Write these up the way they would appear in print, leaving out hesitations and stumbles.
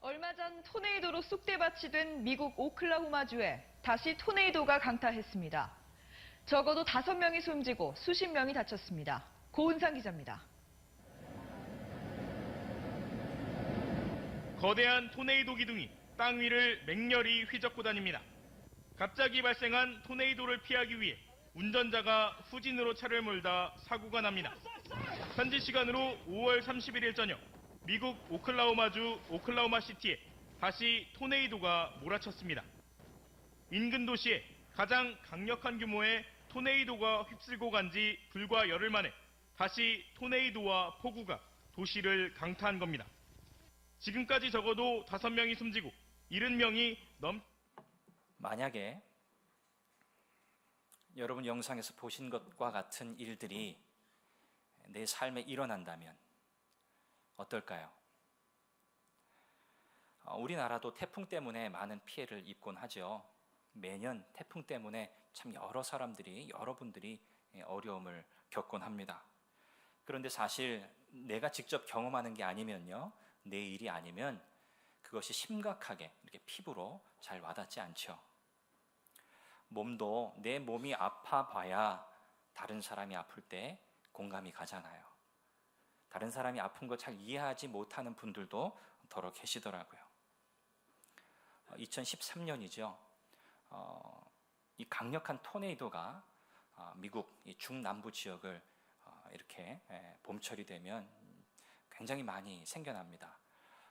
얼마 전 토네이도로 쑥대밭이 된 미국 오클라호마주에 다시 토네이도가 강타했습니다. 적어도 5명이 숨지고 수십 명이 다쳤습니다. 고은상 기자입니다. 거대한 토네이도 기둥이 땅 위를 맹렬히 휘젓고 다닙니다. 갑자기 발생한 토네이도를 피하기 위해 운전자가 후진으로 차를 몰다 사고가 납니다. 현지 시간으로 5월 31일 저녁 미국 오클라호마주 오클라호마시티에 다시 토네이도가 몰아쳤습니다. 인근 도시에 가장 강력한 규모의 토네이도가 휩쓸고 간 지 불과 열흘 만에 다시 토네이도와 폭우가 도시를 강타한 겁니다. 지금까지 적어도 5명이 숨지고 70명이 만약에 여러분 영상에서 보신 것과 같은 일들이 내 삶에 일어난다면 어떨까요? 우리나라도 태풍 때문에 많은 피해를 입곤 하죠. 매년 태풍 때문에 참 여러분들이 어려움을 겪곤 합니다. 그런데 사실 내가 직접 경험하는 게 아니면요, 내 일이 아니면 그것이 심각하게 이렇게 피부로 잘 와닿지 않죠. 몸도 내 몸이 아파 봐야 다른 사람이 아플 때 공감이 가잖아요. 다른 사람이 아픈 거 잘 이해하지 못하는 분들도 더러 계시더라고요. 2013년이죠. 이 강력한 토네이도가 미국 중남부 지역을 이렇게 봄철이 되면 굉장히 많이 생겨납니다.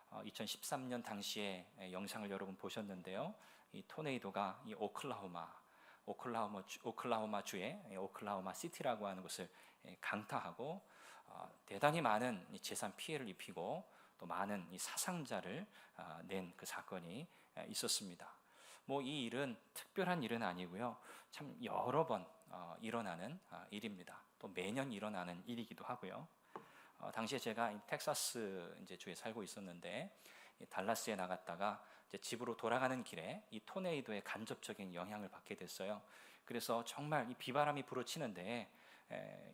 2013년 당시에 영상을 여러분 보셨는데요. 이 토네이도가 이 오클라호마 주의 오클라호마 시티라고 하는 곳을 강타하고 대단히 많은 재산 피해를 입히고 또 많은 이 사상자를 낸 그 사건이 있었습니다. 이 일은 특별한 일은 아니고요. 참 여러 번 일어나는 일입니다. 또 매년 일어나는 일이기도 하고요. 당시에 제가 텍사스 주에 살고 있었는데 달라스에 나갔다가 이제 집으로 돌아가는 길에 이 토네이도의 간접적인 영향을 받게 됐어요. 그래서 정말 이 비바람이 불어치는데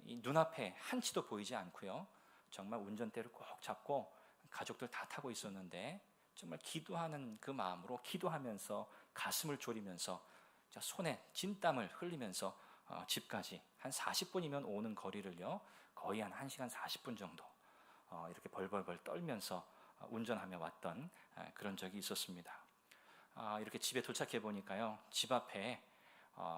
이 눈앞에 한치도 보이지 않고요. 정말 운전대를 꼭 잡고 가족들 다 타고 있었는데 정말 기도하는 그 마음으로 기도하면서 가슴을 졸이면서 손에 진땀을 흘리면서 집까지 한 40분이면 오는 거리를요. 거의 한 1시간 40분 정도 이렇게 벌벌벌 떨면서 운전하며 왔던 그런 적이 있었습니다. 이렇게 집에 도착해 보니까요. 집 앞에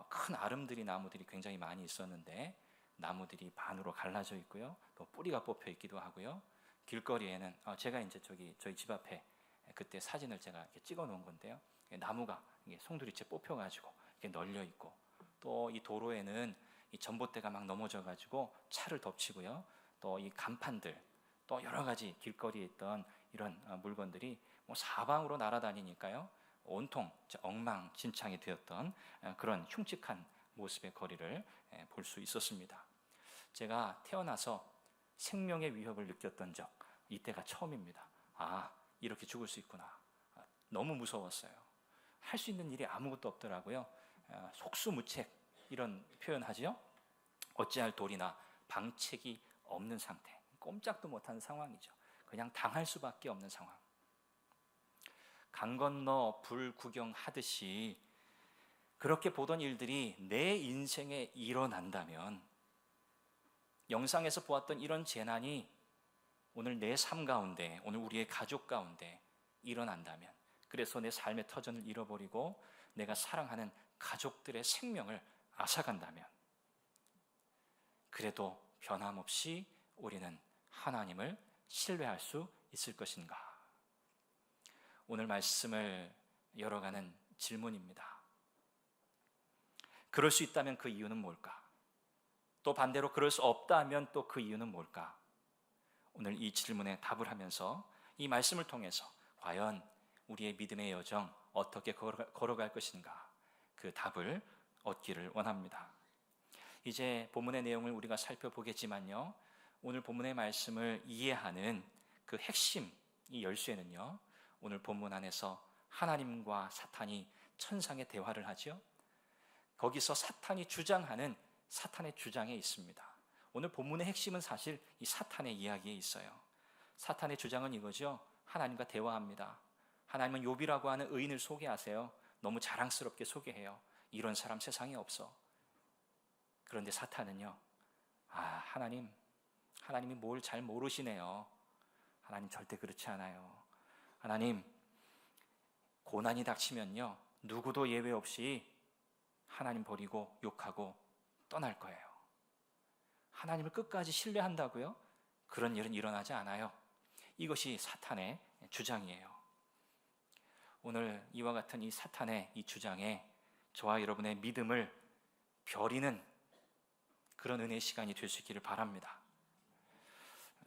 큰 아름드리 나무들이 굉장히 많이 있었는데 나무들이 반으로 갈라져 있고요. 또 뿌리가 뽑혀 있기도 하고요. 길거리에는 제가 이제 저희 집 앞에 그때 사진을 제가 이렇게 찍어 놓은 건데요. 나무가 송두리째 뽑혀 가지고 이렇게 널려 있고 또 이 도로에는 이 전봇대가 막 넘어져 가지고 차를 덮치고요. 또 이 간판들 또 여러 가지 길거리에 있던 이런 물건들이 사방으로 날아다니니까요. 온통 엉망진창이 되었던 그런 흉측한 모습의 거리를 볼 수 있었습니다. 제가 태어나서 생명의 위협을 느꼈던 적 이때가 처음입니다. 이렇게 죽을 수 있구나. 너무 무서웠어요. 할 수 있는 일이 아무것도 없더라고요. 속수무책 이런 표현하죠. 어찌할 도리나 방책이 없는 상태, 꼼짝도 못하는 상황이죠. 그냥 당할 수밖에 없는 상황. 강 건너 불 구경하듯이 그렇게 보던 일들이 내 인생에 일어난다면, 영상에서 보았던 이런 재난이 오늘 내 삶 가운데, 오늘 우리의 가족 가운데 일어난다면, 그래서 내 삶의 터전을 잃어버리고 내가 사랑하는 가족들의 생명을 앗아간다면, 그래도 변함없이 우리는 하나님을 신뢰할 수 있을 것인가? 오늘 말씀을 열어가는 질문입니다. 그럴 수 있다면 그 이유는 뭘까? 또 반대로 그럴 수 없다면 또 그 이유는 뭘까? 오늘 이 질문에 답을 하면서 이 말씀을 통해서 과연 우리의 믿음의 여정 어떻게 걸어갈 것인가? 그 답을 얻기를 원합니다. 이제 본문의 내용을 우리가 살펴보겠지만요. 오늘 본문의 말씀을 이해하는 그 핵심, 이 열쇠는요. 오늘 본문 안에서 하나님과 사탄이 천상의 대화를 하죠. 거기서 사탄이 주장하는 사탄의 주장에 있습니다. 오늘 본문의 핵심은 사실 이 사탄의 이야기에 있어요. 사탄의 주장은 이거죠. 하나님과 대화합니다. 하나님은 욥이라고 하는 의인을 소개하세요. 너무 자랑스럽게 소개해요. 이런 사람 세상에 없어. 그런데 사탄은요, 하나님이 뭘 잘 모르시네요. 하나님 절대 그렇지 않아요. 하나님, 고난이 닥치면요, 누구도 예외 없이 하나님 버리고 욕하고 떠날 거예요. 하나님을 끝까지 신뢰한다고요? 그런 일은 일어나지 않아요. 이것이 사탄의 주장이에요. 오늘 이와 같은 이 사탄의 이 주장에 저와 여러분의 믿음을 벼리는 그런 은혜의 시간이 될 수 있기를 바랍니다.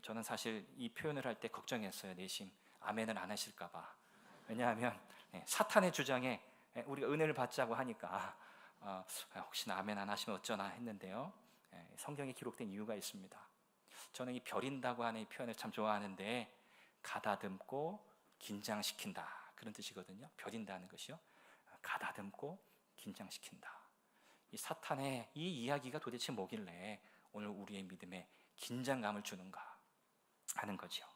저는 사실 이 표현을 할 때 걱정했어요. 내심 아멘을 안 하실까 봐. 왜냐하면 사탄의 주장에 우리가 은혜를 받자고 하니까 혹시나 아멘 안 하시면 어쩌나 했는데요, 성경에 기록된 이유가 있습니다. 저는 이 벼린다고 하는 이 표현을 참 좋아하는데, 가다듬고 긴장시킨다, 그런 뜻이거든요. 벼린다는 것이요, 가다듬고 긴장시킨다. 이 사탄의 이 이야기가 도대체 뭐길래 오늘 우리의 믿음에 긴장감을 주는가 하는 거죠.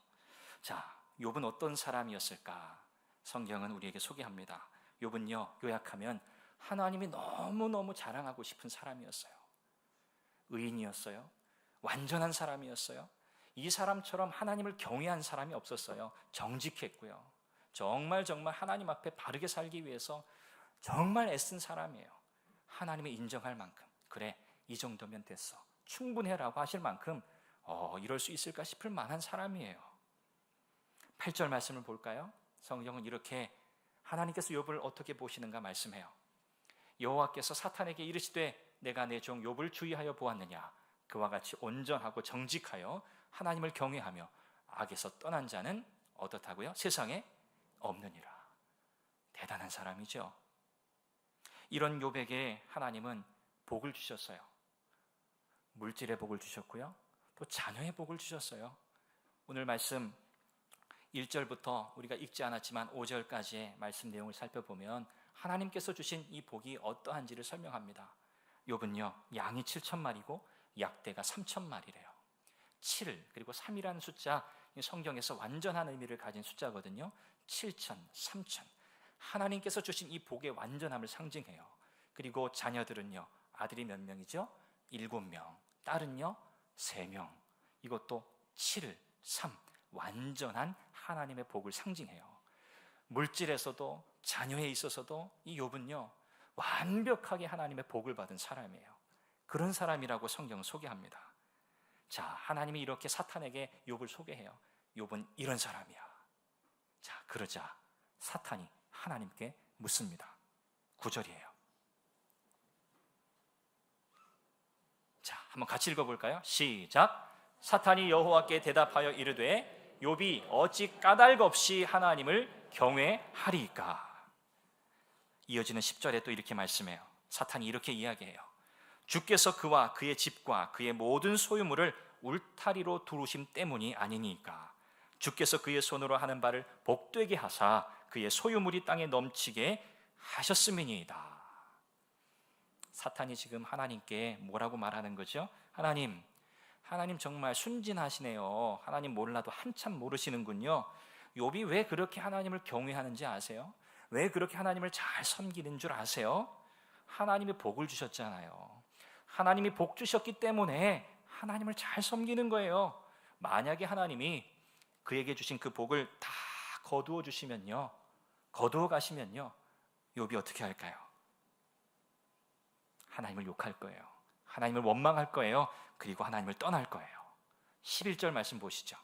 자, 욥은 어떤 사람이었을까? 성경은 우리에게 소개합니다. 욥은요, 요약하면 하나님이 너무너무 자랑하고 싶은 사람이었어요. 의인이었어요. 완전한 사람이었어요. 이 사람처럼 하나님을 경외한 사람이 없었어요. 정직했고요. 정말 하나님 앞에 바르게 살기 위해서 정말 애쓴 사람이에요. 하나님이 인정할 만큼, 그래, 이 정도면 됐어, 충분해라고 하실 만큼 이럴 수 있을까 싶을 만한 사람이에요. 8절 말씀을 볼까요? 성경은 이렇게 하나님께서 욥을 어떻게 보시는가 말씀해요. 여호와께서 사탄에게 이르시되 내가 내 종 욥을 주의하여 보았느냐? 그와 같이 온전하고 정직하여 하나님을 경외하며 악에서 떠난 자는 어떻다고요? 세상에 없느니라. 대단한 사람이죠. 이런 욥에게 하나님은 복을 주셨어요. 물질의 복을 주셨고요, 또 자녀의 복을 주셨어요. 오늘 말씀 1절부터 우리가 읽지 않았지만 5절까지의 말씀 내용을 살펴보면 하나님께서 주신 이 복이 어떠한지를 설명합니다. 욥은요, 양이 7,000마리고 약대가 3,000마리래요. 7 그리고 3이라는 숫자, 성경에서 완전한 의미를 가진 숫자거든요. 7,000, 3,000, 하나님께서 주신 이 복의 완전함을 상징해요. 그리고 자녀들은요, 아들이 몇 명이죠? 7명, 딸은요 3명. 이것도 7, 3, 완전한 하나님의 복을 상징해요. 물질에서도 자녀에 있어서도 이 욥은요, 완벽하게 하나님의 복을 받은 사람이에요. 그런 사람이라고 성경은 소개합니다. 자, 하나님이 이렇게 사탄에게 욥을 소개해요. 욥은 이런 사람이야. 자, 그러자 사탄이 하나님께 묻습니다. 9절이에요. 자, 한번 같이 읽어볼까요? 시작. 사탄이 여호와께 대답하여 이르되 욥이 어찌 까닭 없이 하나님을 경외하리이까? 이어지는 10절에 또 이렇게 말씀해요. 사탄이 이렇게 이야기해요. 주께서 그와 그의 집과 그의 모든 소유물을 울타리로 두르심 때문이 아니니까. 주께서 그의 손으로 하는 바를 복되게 하사 그의 소유물이 땅에 넘치게 하셨음이니이다. 사탄이 지금 하나님께 뭐라고 말하는 거죠? 하나님 정말 순진하시네요. 하나님 몰라도 한참 모르시는군요. 욥이 왜 그렇게 하나님을 경외하는지 아세요? 왜 그렇게 하나님을 잘 섬기는 줄 아세요? 하나님이 복을 주셨잖아요. 하나님이 복 주셨기 때문에 하나님을 잘 섬기는 거예요. 만약에 하나님이 그에게 주신 그 복을 다 거두어 주시면요, 거두어 가시면요, 욥이 어떻게 할까요? 하나님을 욕할 거예요. 하나님을 원망할 거예요. 그리고 하나님을 떠날 거예요. 11절 말씀 보시죠.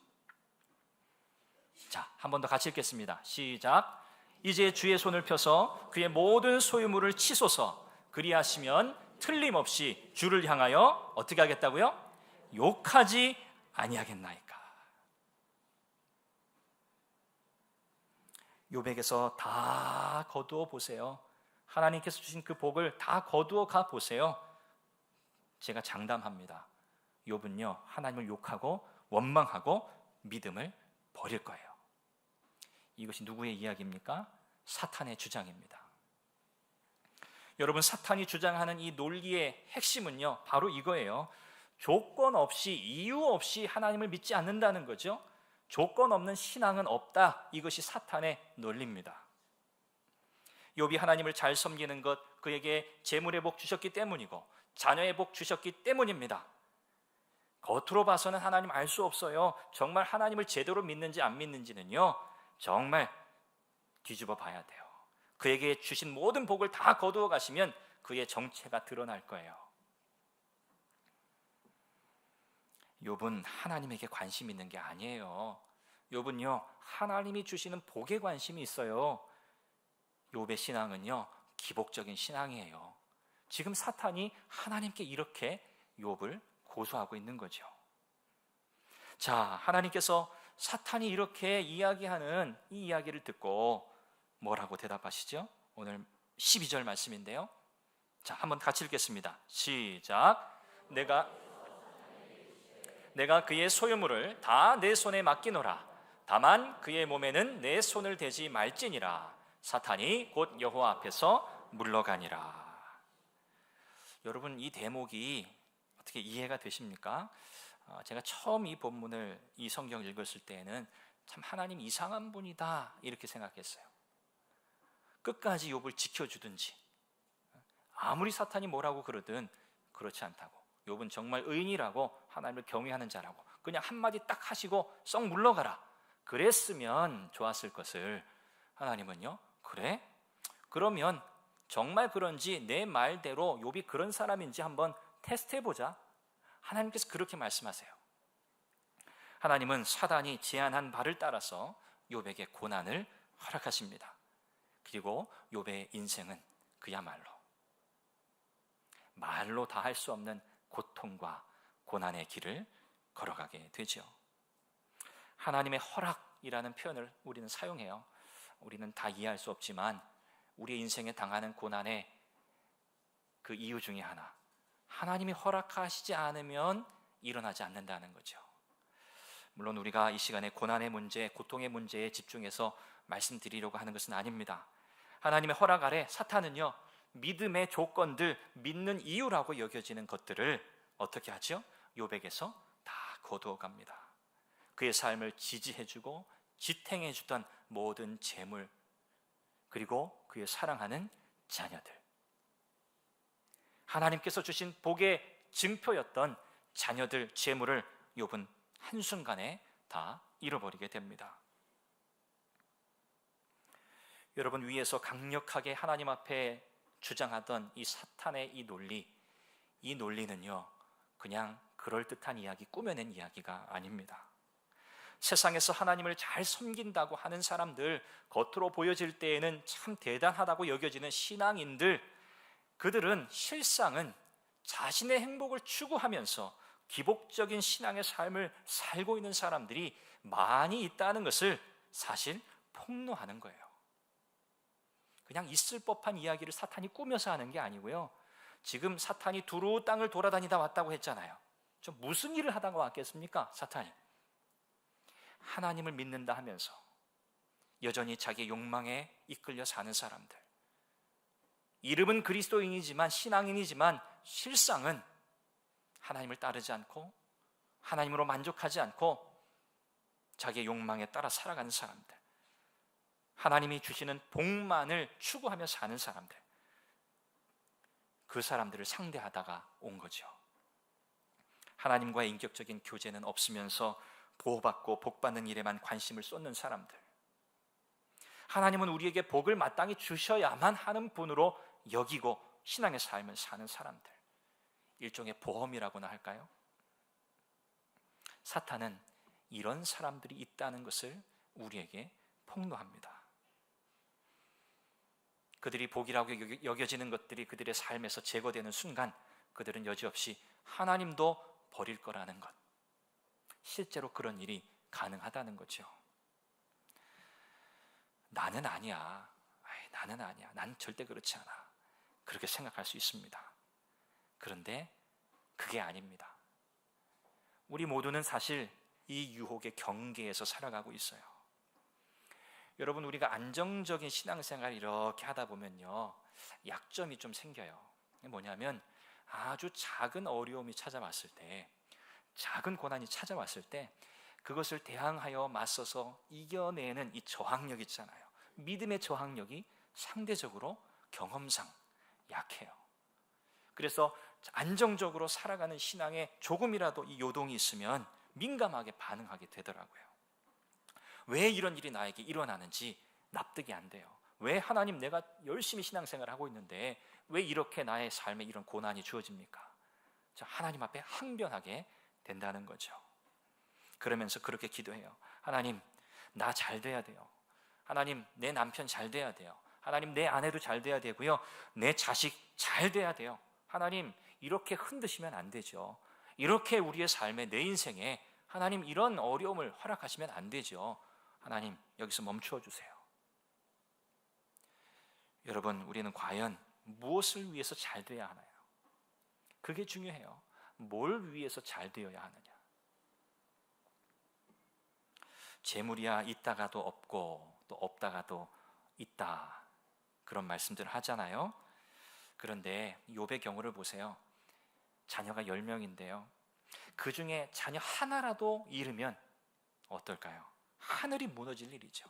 자, 한 번 더 같이 읽겠습니다. 시작. 이제 주의 손을 펴서 그의 모든 소유물을 치소서. 그리하시면 틀림없이 주를 향하여 어떻게 하겠다고요? 욕하지 아니하겠나이까. 욥에게서 다 거두어 보세요. 하나님께서 주신 그 복을 다 거두어 가 보세요. 제가 장담합니다. 욥은요, 하나님을 욕하고 원망하고 믿음을 버릴 거예요. 이것이 누구의 이야기입니까? 사탄의 주장입니다. 여러분, 사탄이 주장하는 이 논리의 핵심은요, 바로 이거예요. 조건 없이, 이유 없이 하나님을 믿지 않는다는 거죠. 조건 없는 신앙은 없다. 이것이 사탄의 논리입니다. 욥이 하나님을 잘 섬기는 것, 그에게 재물의 복 주셨기 때문이고 자녀의 복 주셨기 때문입니다. 겉으로 봐서는 하나님 알 수 없어요. 정말 하나님을 제대로 믿는지 안 믿는지는요, 정말 뒤집어 봐야 돼요. 그에게 주신 모든 복을 다 거두어 가시면 그의 정체가 드러날 거예요. 욥은 하나님에게 관심 있는 게 아니에요. 욥은요, 하나님이 주시는 복에 관심이 있어요. 욥의 신앙은요, 기복적인 신앙이에요. 지금 사탄이 하나님께 이렇게 욥을 고소하고 있는 거죠. 자, 하나님께서 사탄이 이렇게 이야기하는 이 이야기를 듣고 뭐라고 대답하시죠? 오늘 12절 말씀인데요. 자, 한번 같이 읽겠습니다. 시작. 내가 그의 소유물을 다 내 손에 맡기노라. 다만 그의 몸에는 내 손을 대지 말지니라. 사탄이 곧 여호와 앞에서 물러가니라. 여러분, 이 대목이 어떻게 이해가 되십니까? 제가 처음 이 본문을, 이 성경을 읽었을 때에는 참 하나님 이상한 분이다 이렇게 생각했어요. 끝까지 욥을 지켜주든지, 아무리 사탄이 뭐라고 그러든 그렇지 않다고, 욥은 정말 의인이라고 하나님을 경외하는 자라고 그냥 한마디 딱 하시고 썩 물러가라, 그랬으면 좋았을 것을 하나님은요, 그래? 그러면 정말 그런지 내 말대로 욥이 그런 사람인지 한번 테스트해보자. 하나님께서 그렇게 말씀하세요. 하나님은 사단이 제안한 바를 따라서 욥에게 고난을 허락하십니다. 그리고 욥의 인생은 그야말로 말로 다 할 수 없는 고통과 고난의 길을 걸어가게 되죠. 하나님의 허락이라는 표현을 우리는 사용해요. 우리는 다 이해할 수 없지만 우리의 인생에 당하는 고난의 그 이유 중에 하나, 하나님이 허락하시지 않으면 일어나지 않는다는 거죠. 물론 우리가 이 시간에 고난의 문제, 고통의 문제에 집중해서 말씀드리려고 하는 것은 아닙니다. 하나님의 허락 아래 사탄은요, 믿음의 조건들, 믿는 이유라고 여겨지는 것들을 어떻게 하죠? 욥에게서 다 거두어 갑니다. 그의 삶을 지지해주고 지탱해주던 모든 재물, 그리고 그의 사랑하는 자녀들, 하나님께서 주신 복의 증표였던 자녀들, 재물을 욥은 한순간에 다 잃어버리게 됩니다. 여러분, 위에서 강력하게 하나님 앞에 주장하던 이 사탄의 이 논리는요, 그냥 그럴듯한 이야기, 꾸며낸 이야기가 아닙니다. 세상에서 하나님을 잘 섬긴다고 하는 사람들, 겉으로 보여질 때에는 참 대단하다고 여겨지는 신앙인들, 그들은 실상은 자신의 행복을 추구하면서 기복적인 신앙의 삶을 살고 있는 사람들이 많이 있다는 것을 사실 폭로하는 거예요. 그냥 있을 법한 이야기를 사탄이 꾸며서 하는 게 아니고요, 지금 사탄이 두루 땅을 돌아다니다 왔다고 했잖아요. 좀 무슨 일을 하다가 왔겠습니까? 사탄이 하나님을 믿는다 하면서 여전히 자기의 욕망에 이끌려 사는 사람들, 이름은 그리스도인이지만, 신앙인이지만 실상은 하나님을 따르지 않고 하나님으로 만족하지 않고 자기의 욕망에 따라 살아가는 사람들, 하나님이 주시는 복만을 추구하며 사는 사람들, 그 사람들을 상대하다가 온 거죠. 하나님과의 인격적인 교제는 없으면서 보호받고 복받는 일에만 관심을 쏟는 사람들, 하나님은 우리에게 복을 마땅히 주셔야만 하는 분으로 여기고 신앙의 삶을 사는 사람들, 일종의 보험이라고나 할까요? 사탄은 이런 사람들이 있다는 것을 우리에게 폭로합니다. 그들이 복이라고 여겨지는 것들이 그들의 삶에서 제거되는 순간 그들은 여지없이 하나님도 버릴 거라는 것, 실제로 그런 일이 가능하다는 거죠. 나는 아니야, 난 절대 그렇지 않아, 그렇게 생각할 수 있습니다. 그런데 그게 아닙니다. 우리 모두는 사실 이 유혹의 경계에서 살아가고 있어요. 여러분, 우리가 안정적인 신앙생활을 이렇게 하다 보면요, 약점이 좀 생겨요. 뭐냐면 아주 작은 어려움이 찾아왔을 때, 작은 고난이 찾아왔을 때 그것을 대항하여 맞서서 이겨내는 이 저항력 있잖아요. 믿음의 저항력이 상대적으로 경험상 약해요. 그래서 안정적으로 살아가는 신앙에 조금이라도 이 요동이 있으면 민감하게 반응하게 되더라고요. 왜 이런 일이 나에게 일어나는지 납득이 안 돼요. 왜 하나님, 내가 열심히 신앙생활을 하고 있는데 왜 이렇게 나의 삶에 이런 고난이 주어집니까? 하나님 앞에 항변하게 된다는 거죠. 그러면서 그렇게 기도해요. 하나님, 나 잘 돼야 돼요. 하나님, 내 남편 잘 돼야 돼요. 하나님, 내 아내도 잘 돼야 되고요. 내 자식 잘 돼야 돼요. 하나님, 이렇게 흔드시면 안 되죠. 이렇게 우리의 삶에, 내 인생에 하나님 이런 어려움을 허락하시면 안 되죠. 하나님, 여기서 멈추어 주세요. 여러분, 우리는 과연 무엇을 위해서 잘 돼야 하나요? 그게 중요해요. 뭘 위해서 잘 되어야 하느냐? 재물이야 있다가도 없고 또 없다가도 있다, 그런 말씀들을 하잖아요. 그런데 욥의 경우를 보세요. 자녀가 10명인데요 그 중에 자녀 하나라도 잃으면 어떨까요? 하늘이 무너질 일이죠.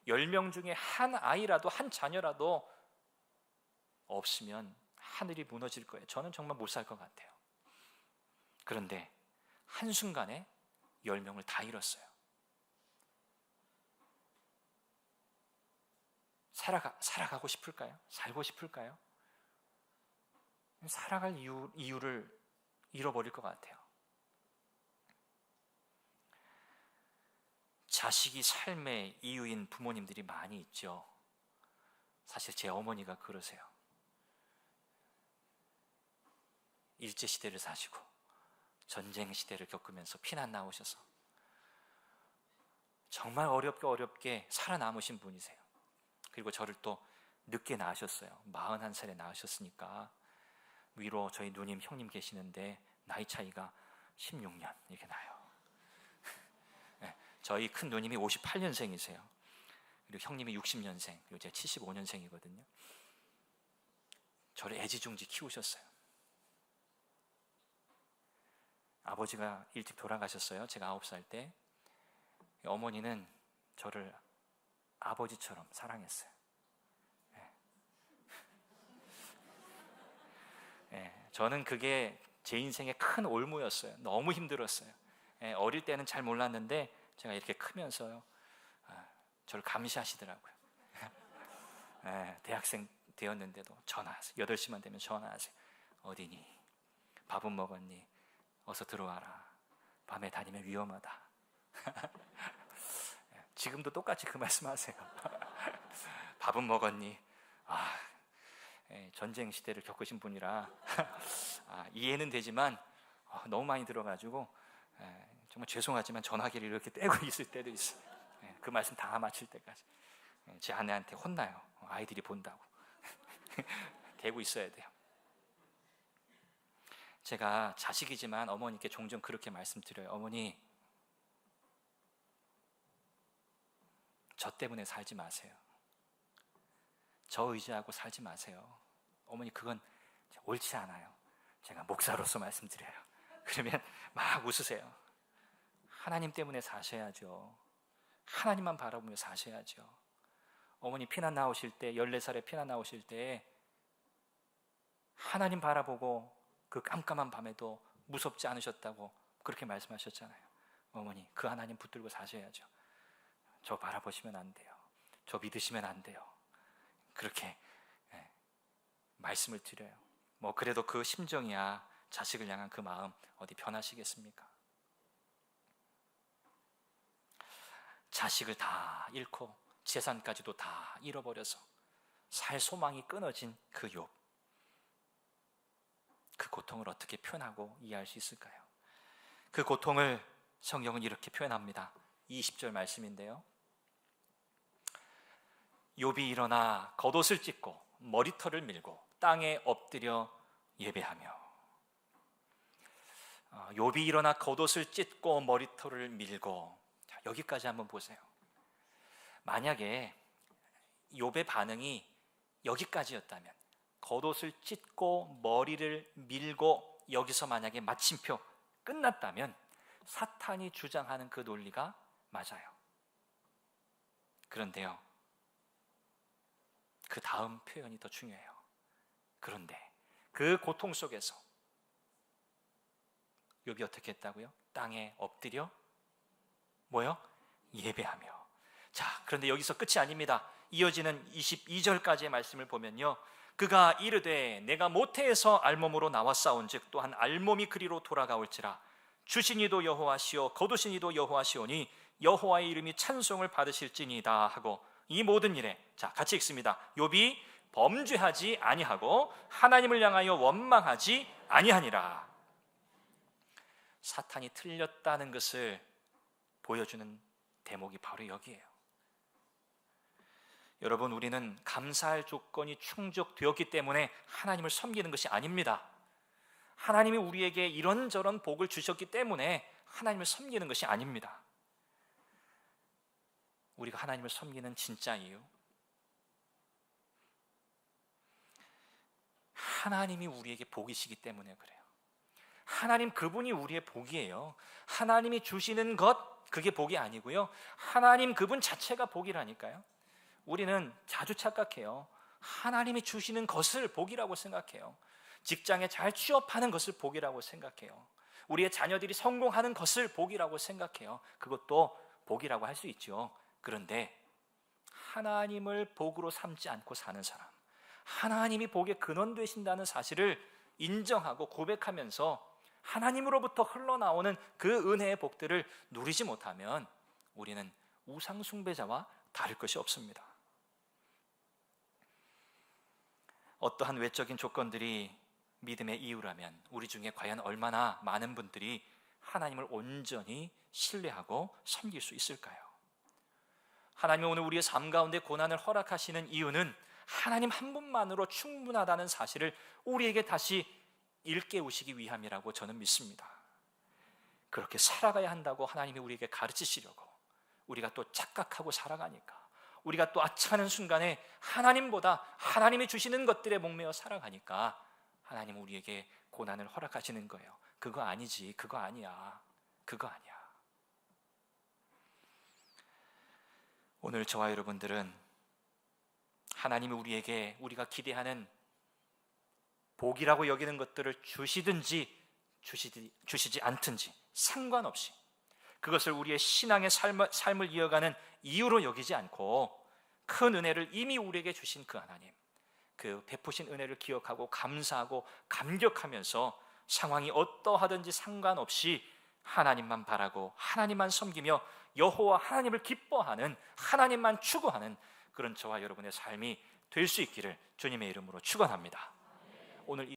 10명 중에 한 아이라도, 한 자녀라도 없으면 하늘이 무너질 거예요. 저는 정말 못 살 것 같아요. 그런데 한순간에 10명을 다 잃었어요. 살아가고 싶을까요? 살고 싶을까요? 살아갈 이유를 잃어버릴 것 같아요. 자식이 삶의 이유인 부모님들이 많이 있죠. 사실 제 어머니가 그러세요. 일제시대를 사시고 전쟁 시대를 겪으면서 피난 나오셔서 정말 어렵게 살아남으신 분이세요. 그리고 저를 또 늦게 낳으셨어요. 41살에 낳으셨으니까 위로 저희 누님, 형님 계시는데 나이 차이가 16년 이렇게 나요. 네, 저희 큰 누님이 58년생이세요. 그리고 형님이 60년생, 그리고 제가 75년생이거든요. 저를 애지중지 키우셨어요. 아버지가 일찍 돌아가셨어요. 제가 9살 때. 어머니는 저를 아버지처럼 사랑했어요. 저는 그게 제 인생의 큰 올무였어요. 너무 힘들었어요. 어릴 때는 잘 몰랐는데 제가 이렇게 크면서요, 저를 감시하시더라고요. 대학생 되었는데도 전화하세요. 8시만 되면 전화하세요. 어디니? 밥은 먹었니? 어서 들어와라. 밤에 다니면 위험하다. 지금도 똑같이 그 말씀하세요. 밥은 먹었니? 전쟁 시대를 겪으신 분이라 이해는 되지만 너무 많이 들어가지고 정말 죄송하지만 전화기를 이렇게 떼고 있을 때도 있어요. 그 말씀 다 마칠 때까지. 제 아내한테 혼나요. 아이들이 본다고. 대고 있어야 돼요. 제가 자식이지만 어머니께 종종 그렇게 말씀드려요. 어머니, 저 때문에 살지 마세요. 저 의지하고 살지 마세요. 어머니, 그건 옳지 않아요. 제가 목사로서 말씀드려요. 그러면 막 웃으세요. 하나님 때문에 사셔야죠. 하나님만 바라보며 사셔야죠. 어머니 피난 나오실 때, 14살에 피난 나오실 때 하나님 바라보고 그 깜깜한 밤에도 무섭지 않으셨다고 그렇게 말씀하셨잖아요. 어머니, 그 하나님 붙들고 사셔야죠. 저 바라보시면 안 돼요. 저 믿으시면 안 돼요. 그렇게 말씀을 드려요. 그래도 그 심정이야, 자식을 향한 그 마음 어디 변하시겠습니까? 자식을 다 잃고 재산까지도 다 잃어버려서 살 소망이 끊어진 그 욥, 그 고통을 어떻게 표현하고 이해할 수 있을까요? 그 고통을 성경은 이렇게 표현합니다. 20절 말씀인데요, 욥이 일어나 겉옷을 찢고 머리털을 밀고 땅에 엎드려 예배하며. 욥이 일어나 겉옷을 찢고 머리털을 밀고. 자, 여기까지 한번 보세요. 만약에 욥의 반응이 여기까지였다면, 겉옷을 찢고 머리를 밀고 여기서 만약에 마침표 끝났다면 사탄이 주장하는 그 논리가 맞아요. 그런데요, 그 다음 표현이 더 중요해요. 그런데 그 고통 속에서 욥이 어떻게 했다고요? 땅에 엎드려 뭐요? 예배하며. 자, 그런데 여기서 끝이 아닙니다. 이어지는 22절까지의 말씀을 보면요, 그가 이르되 내가 모태에서 알몸으로 나왔사온즉 또한 알몸이 그리로 돌아가올지라. 주신 이도 여호와시오 거두신 이도 여호와시오니 여호와의 이름이 찬송을 받으실지니이다 하고 이 모든 일에, 자 같이 읽습니다. 욥이 범죄하지 아니하고 하나님을 향하여 원망하지 아니하니라. 사탄이 틀렸다는 것을 보여주는 대목이 바로 여기에요. 여러분, 우리는 감사할 조건이 충족되었기 때문에 하나님을 섬기는 것이 아닙니다. 하나님이 우리에게 이런저런 복을 주셨기 때문에 하나님을 섬기는 것이 아닙니다. 우리가 하나님을 섬기는 진짜 이유, 하나님이 우리에게 복이시기 때문에 그래요. 하나님 그분이 우리의 복이에요. 하나님이 주시는 것, 그게 복이 아니고요, 하나님 그분 자체가 복이라니까요. 우리는 자주 착각해요. 하나님이 주시는 것을 복이라고 생각해요. 직장에 잘 취업하는 것을 복이라고 생각해요. 우리의 자녀들이 성공하는 것을 복이라고 생각해요. 그것도 복이라고 할 수 있죠. 그런데 하나님을 복으로 삼지 않고 사는 사람, 하나님이 복의 근원 되신다는 사실을 인정하고 고백하면서 하나님으로부터 흘러나오는 그 은혜의 복들을 누리지 못하면 우리는 우상 숭배자와 다를 것이 없습니다. 어떠한 외적인 조건들이 믿음의 이유라면 우리 중에 과연 얼마나 많은 분들이 하나님을 온전히 신뢰하고 섬길 수 있을까요? 하나님은 오늘 우리의 삶 가운데 고난을 허락하시는 이유는 하나님 한 분만으로 충분하다는 사실을 우리에게 다시 일깨우시기 위함이라고 저는 믿습니다. 그렇게 살아가야 한다고 하나님이 우리에게 가르치시려고 우리가 또 착각하고 살아가니까, 우리가 또 아차하는 순간에 하나님보다 하나님이 주시는 것들에 목매어 살아가니까 하나님은 우리에게 고난을 허락하시는 거예요. 그거 아니지, 그거 아니야, 그거 아니야. 오늘 저와 여러분들은 하나님이 우리에게 우리가 기대하는 복이라고 여기는 것들을 주시든지 주시지 않든지 상관없이 그것을 우리의 신앙의 삶을 이어가는 이유로 여기지 않고 큰 은혜를 이미 우리에게 주신 그 하나님, 그 베푸신 은혜를 기억하고 감사하고 감격하면서 상황이 어떠하든지 상관없이 하나님만 바라고 하나님만 섬기며 여호와 하나님을 기뻐하는, 하나님만 추구하는 그런 저와 여러분의 삶이 될 수 있기를 주님의 이름으로 축원합니다. 오늘